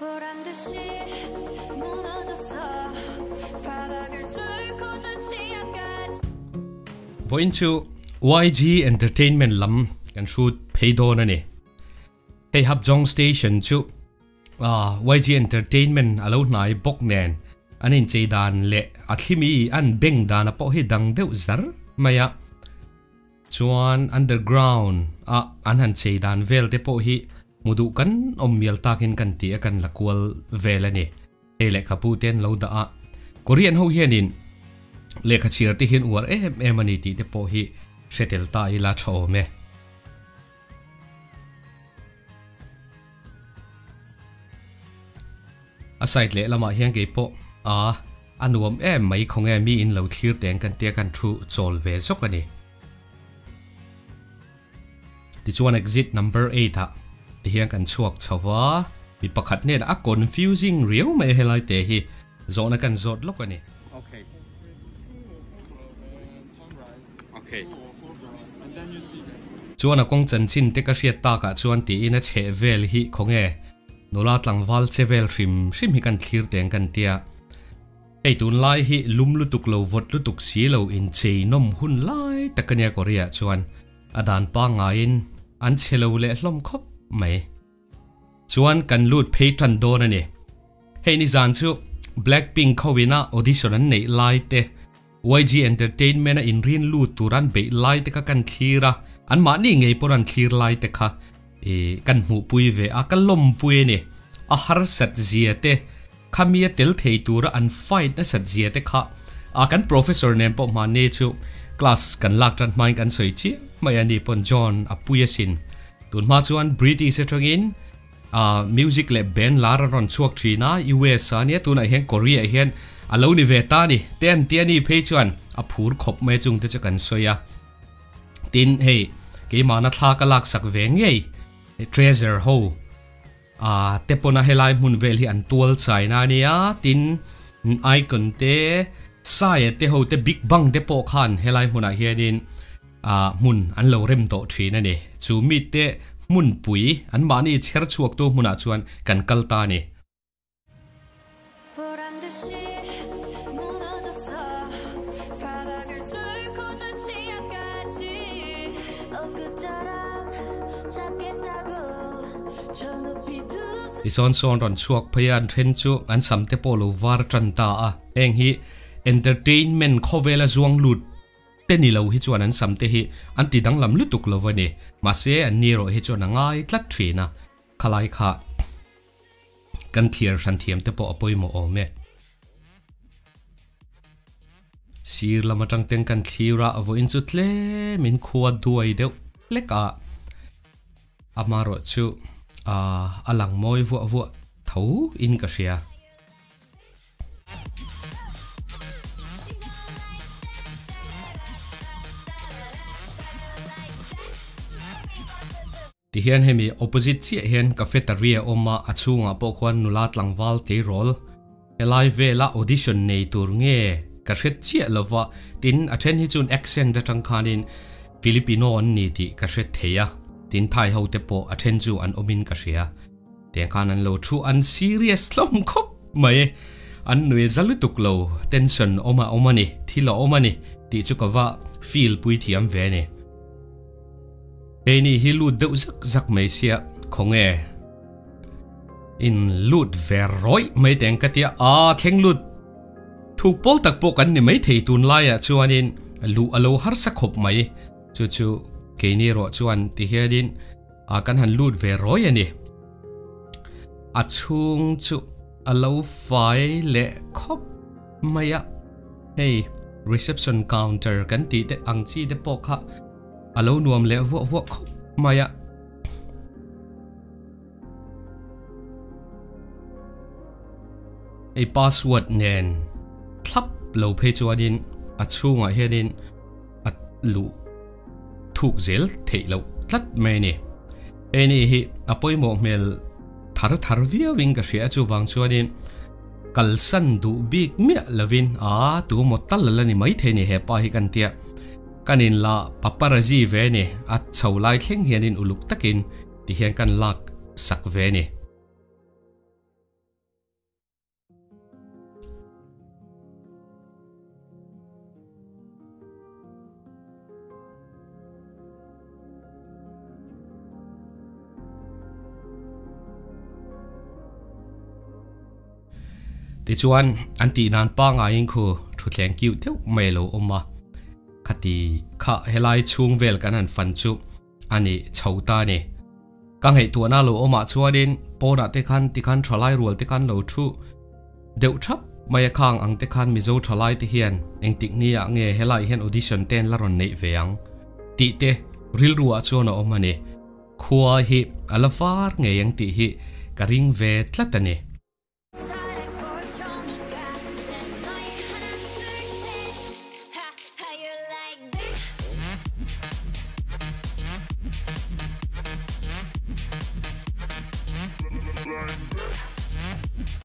보란 듯이 무너졌어 바닥을 뚫고 저 지하까지 Voinchu YG Entertainment lam kan shoot paydo na ni hey Habjong station chu YG Entertainment alo nai bok nen anin cheidan le athimi an beng dana po hi dang deuh zar maya chuan underground an han cheidan vel te po hi mudu kan ommial takin kan ti kan lakwal velani ele kaputen lo da Korean ho hianin lekha chir ti hin war emani ti te po hi settle ta ila tho me aside le lama hian ge po anuam mai khonge mi in lo thlir teng kan te kan thu chol ve zok ani ti chuan exit number 8 ti hian kan chuak chawa mi pakhat ne a confusing riau mai helai te hi zona kan zot lok ani Okay. Okay. And then you see that. chuan a kong chan chin te ka hriat ta ka chuan ti in a che vel hi khonge nola tlangwal che vel hrim hi kan thlir teng kan tia ei tun lai hi lum lutuk lo vot lutuk si lo in chei nom hun lai takania korea chuan adan pa nga in an chelo le hlom khop mai chuan kan lut phei tran don ani hei ni zan chu Blackpink khowina audition an nei lai te YG Entertainment in rin lu turan be lai te ka kan thira an ma ni ngei poran thir lai te kha kan mu pui ve a kan lom pui ni a har sat zia te khamia tel thei tura an fight na sat zia te kha a kan professor nem po ma ne chu class kan lak tran mai kan soi chi mai ani pon John a pui sin tun ma chuan British setongin music le band lara ron chuak thina US ania tuna hian Korea hian alo ni veta ni ten tiani phei chuan a phur khop mai chung te chakan soya tin hey ke mana thla ka lak sak ve ngei treasure ho tepona helai mun vel hi an tual chaina nia tin icon te sai te ho te big bang te po khan helai huna hianin mun an lo rem to thina ni chu mi te mun pui an mani cher chuak to muna chuan kan kalta ni 보란 듯이 무너졌어 바닥을 뚫고 저 지하까지 엊그처럼 잡겠다고 저 높이 두 ti son ron chuak phayan then chu an samte polo war tranta eng hi entertainment khovela zuang lut teni lo hi chuan an samte hi an ti dang lam lutuk lovani ma se an ni ro hi chuan ngai tlat thina khalai kha kan thiar san thiam te po apoi mo ome sir lama tang teng kan thira avo in chu tle min khuwa duai deuh leka amaro chu alang moi vo tho in ka sia ti hian hemi opposite chi hian cafeteria oma achunga po khwan nulat langwal te rol elai vela audition nei tur nge ka hret chi lova tin athen hi chun accent da tang khanin Filipino an ni ti ka hret theya tin thai ho te po athen chu an omin ka ria te khan an lo thu an serious lom khop mai an nui zalutuk lo tension oma ni thilo oma ni ti chu ka wa feel pui thiam ve ni Eni hi lut deuh zak mai sia khonge in lut veroi mai teng katia theng lut thuk pol tak po kan ni mai thei tun laia chuanin lu alo har sa khop mai chu keini ro chuan ti hiadin kan han lut veroi ani achung chu alo fai le khop maya hey reception counter kan ti te angchi te po kha alo nuam le vo khop maya a password nen thlap lo phei chuanin achunga hianin at lu thuk zel thei lo tlat mai ni eni hi apoimo mel thar via wing ka sia chu wang chuanin kalsan du big mi lavin tu motal la ni mai the ni he pa hi kan tia kanin la paparazzi ve ni at chaulai thleng hianin uluk takin ti hian kan lak sak ve ni ti chuan an ti nan pa nga in khu thu thleng kiu teu mai lo oma khati kha helai chung vel kan an fan chu ani chhota ni kang hei tu na lo oma chuanin pona te khan thralai rual te kan lo thu deuh thap mai khang ang te khan mizo thralai te hian eng tik ni a nge helai hian audition ten la ron nei veang ti te ril ruwa chuan a omani khuwa hi alafar nge yang ti hi karing ve tlatani